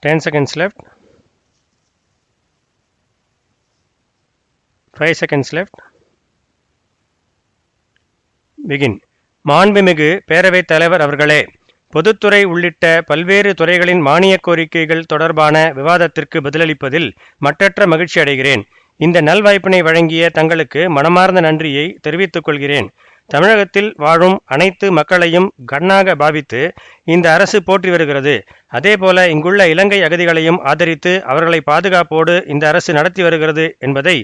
10 seconds left. 5 seconds left. Begin. மாண்புமிகு பேரவைத் தலைவர் அவர்களே, பொதுத்துறை உள்ளிட்ட பல்வேறு துறைகளின் மானியக் கோரிக்கைகள் தொடர்பான விவாதத்திற்கு பதிலளிப்பதில் மட்டற்ற மகிழ்ச்சி அடைகிறேன். இந்த நல்வாய்ப்பினை வழங்கிய தங்களுக்கு மனமார்ந்த நன்றியை தெரிவித்துக் கொள்கிறேன். தமிழகத்தில் வாழும் அனைத்து மக்களையும் கண்ணாக பாவித்து இந்த அரசு போற்றி வருகிறது. அதேபோல இங்குள்ள இலங்கை அகதிகளையும் ஆதரித்து அவர்களை பாதுகாப்போடு இந்த அரசு நடத்தி வருகிறது என்பதை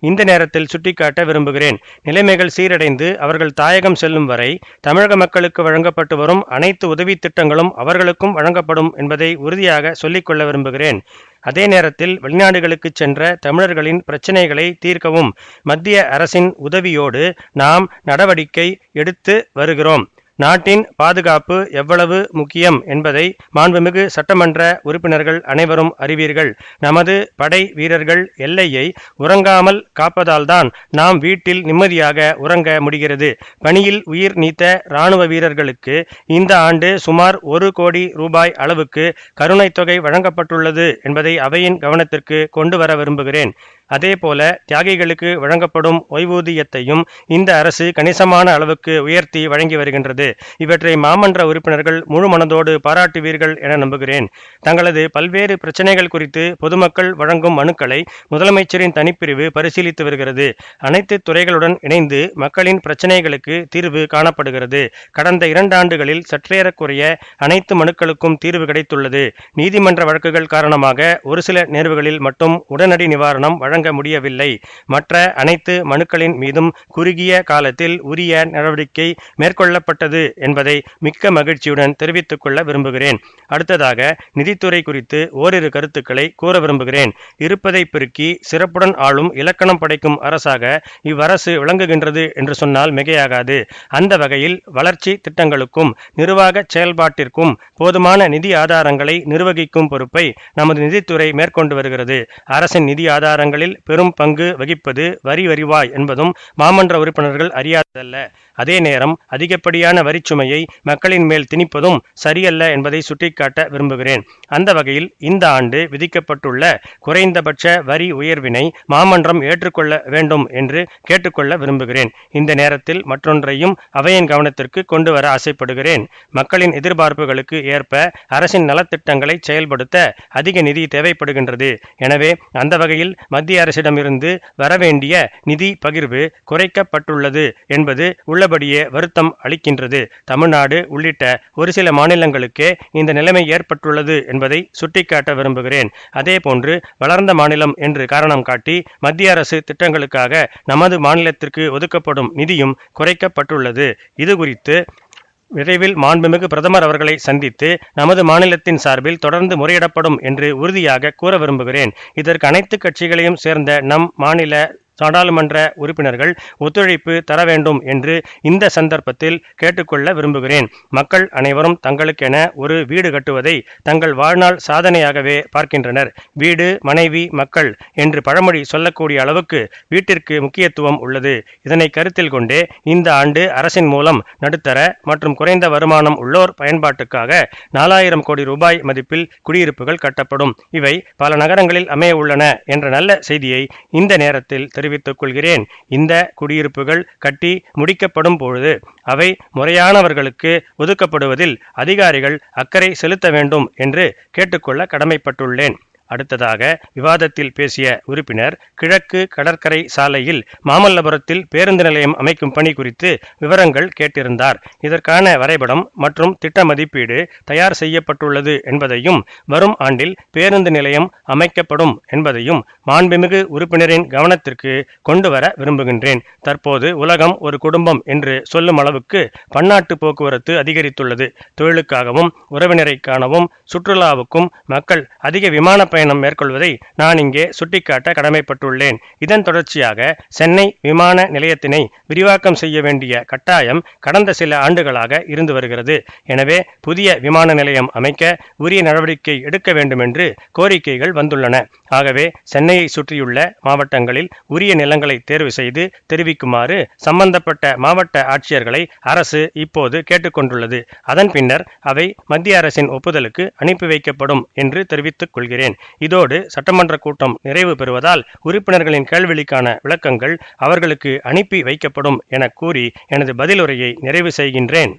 இந்த நேரத்தில் சுட்டிக்காட்ட விரும்புகிறேன். நிலைமைகள் சீரடைந்து அவர்கள் தாயகம் செல்லும் வரை தமிழக மக்களுக்கு வழங்கப்பட்டு வரும் அனைத்து உதவி திட்டங்களும் அவர்களுக்கும் வழங்கப்படும் என்பதை உறுதியாக சொல்லிக்கொள்ள விரும்புகிறேன். அதே நேரத்தில் வெளிநாடுகளுக்கு சென்ற தமிழர்களின் பிரச்சினைகளை தீர்க்கவும் மத்திய அரசின் உதவியோடு நாம் நடவடிக்கை எடுத்து வருகிறோம். நாட்டின் பாதுகாப்பு எவ்வளவு முக்கியம் என்பதை மாண்புமிகு சட்டமன்ற உறுப்பினர்கள் அனைவரும் அறிவீர்கள். நமது படை வீரர்கள் எல்லையை உறங்காமல் காப்பதால்தான் நாம் வீட்டில் நிம்மதியாக உறங்க முடிகிறது. பணியில் உயிர் நீத்த இராணுவ வீரர்களுக்கு இந்த ஆண்டு சுமார் 1 கோடி ரூபாய் அளவுக்கு கருணைத் தொகை வழங்கப்பட்டுள்ளது என்பதை அவையின் கவனத்திற்கு கொண்டு வர விரும்புகிறேன். அதேபோல தியாகிகளுக்கு வழங்கப்படும் ஓய்வூதியத்தையும் இந்த அரசு கணிசமான அளவுக்கு உயர்த்தி வழங்கி வருகின்றது. இவற்றை மாமன்ற உறுப்பினர்கள் முழு மனதோடு பாராட்டுவீர்கள் என நம்புகிறேன். தங்களது பல்வேறு பிரச்சனைகள் குறித்து பொதுமக்கள் வழங்கும் மனுக்களை முதலமைச்சரின் தனிப்பிரிவு பரிசீலித்து வருகிறது. அனைத்து துறைகளுடன் இணைந்து மக்களின் பிரச்சனைகளுக்கு தீர்வு காணப்படுகிறது. கடந்த 2 ஆண்டுகளில் சற்றேறக்குறைய அனைத்து மனுக்களுக்கும் தீர்வு கிடைத்துள்ளது. நீதிமன்ற வழக்குகள் காரணமாக ஒரு சில நேர்வுகளில் மட்டும் உடனடி நிவாரணம் வழங்க முடியவில்லை. மற்ற அனைத்து மனுக்களின் மீதும் குறுகிய காலத்தில் உரிய நடவடிக்கை மேற்கொள்ளப்பட்டது என்பதை மிக்க மகிழ்ச்சியுடன் தெரிவித்துக் கொள்ள விரும்புகிறேன். அடுத்ததாக நிதித்துறை குறித்து ஓரிரு கருத்துக்களை கூற விரும்புகிறேன். இருப்பதை பெருக்கி சிறப்புடன் ஆளும் இலக்கணம் படைக்கும் அரசாக இவ்வரசு விளங்குகின்றது என்று சொன்னால் மிகையாகாது. அந்த வகையில் வளர்ச்சி திட்டங்களுக்கும் நிர்வாக செயல்பாட்டிற்கும் போதுமான நிதி ஆதாரங்களை நிர்வகிக்கும் பொறுப்பை நமது நிதித்துறை மேற்கொண்டு வருகிறது. அரசின் நிதி ஆதாரங்களில் பெரும் பங்கு வகிப்பது வரி வருவாய் என்பதும் மாமன்ற உறுப்பினர்கள் அறியாதல்ல. அதே நேரம் அதிகப்படியான வரிச்சுமையை மக்களின் மேல் திணிப்பதும் சரியல்ல என்பதை சுட்டிக்காட்ட விரும்புகிறேன். அந்த வகையில் இந்த ஆண்டு விதிக்கப்பட்டுள்ள குறைந்தபட்ச வரி உயர்வினை மாமன்றம் ஏற்றுக்கொள்ள வேண்டும் என்று கேட்டுக்கொள்ள விரும்புகிறேன். இந்த நேரத்தில் மற்றொன்றையும் அவையின் கவனத்திற்கு கொண்டு வர ஆசைப்படுகிறேன். மக்களின் எதிர்பார்ப்புகளுக்கு ஏற்ப அரசின் நலத்திட்டங்களை செயல்படுத்த அதிக நிதி தேவைப்படுகின்றது. எனவே அந்த வகையில் மத்திய அரசிடமிருந்து வரவேண்டிய நிதி பகிர்வு குறைக்கப்பட்டுள்ளது என்பது உள்ளபடியே வருத்தம் அளிக்கின்றது. தமிழ்நாடு உள்ளிட்ட ஒரு சில மாநிலங்களுக்கே இந்த நிலைமை ஏற்பட்டுள்ளது என்பதை சுட்டிக்காட்ட விரும்புகிறேன். அதேபோன்று வளர்ந்த மாநிலம் என்று காரணம் காட்டி மத்திய அரசு திட்டங்களுக்காக நமது மாநிலத்திற்கு ஒதுக்கப்படும் நிதியும் குறைக்கப்பட்டுள்ளது. இது குறித்து விரைவில் மாண்புமிகு பிரதமர் அவர்களை சந்தித்து நமது மாநிலத்தின் சார்பில் தொடர்ந்து முறையிடப்படும் என்று உறுதியாக கூற விரும்புகிறேன். இதற்கு அனைத்து கட்சிகளையும் சேர்ந்த நம் மாநில நாடாளுமன்ற உறுப்பினர்கள் ஒத்துழைப்பு தர வேண்டும் என்று இந்த சந்தர்ப்பத்தில் கேட்டுக்கொள்ள விரும்புகிறேன். மக்கள் அனைவரும் தங்களுக்கென ஒரு வீடு கட்டுவதை தங்கள் வாழ்நாள் சாதனையாகவே பார்க்கின்றனர். வீடு, மனைவி, மக்கள் என்று பழமொழி சொல்லக்கூடிய அளவுக்கு வீட்டிற்கு முக்கியத்துவம் உள்ளது. இதனை கருத்தில் கொண்டே இந்த ஆண்டு அரசின் மூலம் நடுத்தர மற்றும் குறைந்த வருமானம் உள்ளோர் பயன்பாட்டுக்காக 4000 கோடி ரூபாய் மதிப்பில் குடியிருப்புகள் கட்டப்படும். இவை பல நகரங்களில் அமைய உள்ளன என்ற நல்ல செய்தியை இந்த நேரத்தில் தெரிவித்துக் கொள்கிறேன். இந்த குடியிருப்புகள் கட்டி முடிக்கப்படும் பொழுது அவை முறையானவர்களுக்கு ஒதுக்கப்படுவதில் அதிகாரிகள் அக்கறை செலுத்த வேண்டும் என்று கேட்டுக்கொள்ள கடமைப்பட்டுள்ளேன். அடுத்ததாக விவாதத்தில் பேசிய உறுப்பினர் கிழக்கு கடற்கரை சாலையில் மாமல்லபுரத்தில் பேருந்து நிலையம் அமைக்கும் பணி குறித்து விவரங்கள் கேட்டிருந்தார். இதற்கான வரைபடம் மற்றும் திட்ட மதிப்பீடு தயார் செய்யப்பட்டுள்ளது என்பதையும் வரும் ஆண்டில் பேருந்து நிலையம் அமைக்கப்படும் என்பதையும் மாண்புமிகு உறுப்பினரின் கவனத்திற்கு கொண்டு வர விரும்புகின்றேன். தற்போது உலகம் ஒரு குடும்பம் என்று சொல்லும் அளவுக்கு பன்னாட்டு போக்குவரத்து அதிகரித்துள்ளது. தொழிலுக்காகவும் உறவினரை காணவும் சுற்றுலாவுக்கும் மக்கள் அதிக விமான சுற்றுப்பயணம் மேற்கொள்வதை நான் இங்கே சுட்டிக்காட்ட கடமைப்பட்டுள்ளேன். இதன் தொடர்ச்சியாக சென்னை விமான நிலையத்தினை விரிவாக்கம் செய்ய வேண்டிய கட்டாயம் கடந்த சில ஆண்டுகளாக இருந்து வருகிறது. எனவே புதிய விமான நிலையம் அமைக்க உரிய நடவடிக்கை எடுக்க வேண்டும் என்று கோரிக்கைகள் வந்துள்ளன. ஆகவே சென்னையை சுற்றியுள்ள மாவட்டங்களில் உரிய நிலங்களை தேர்வு செய்து தெரிவிக்குமாறு சம்பந்தப்பட்ட மாவட்ட ஆட்சியர்களை அரசு இப்போது கேட்டுக்கொண்டுள்ளது. அதன் பின்னர் அவை மத்திய அரசின் ஒப்புதலுக்கு அனுப்பி வைக்கப்படும் என்று தெரிவித்துக் கொள்கிறேன். இதோடு சட்டமன்ற கூட்டம் நிறைவு பெறுவதால் உறுப்பினர்களின் கேள்விகளுக்கான விளக்கங்கள் அவர்களுக்கு அனுப்பி வைக்கப்படும் என கூறி எனது பதிலுரையை நிறைவு செய்கின்றேன்.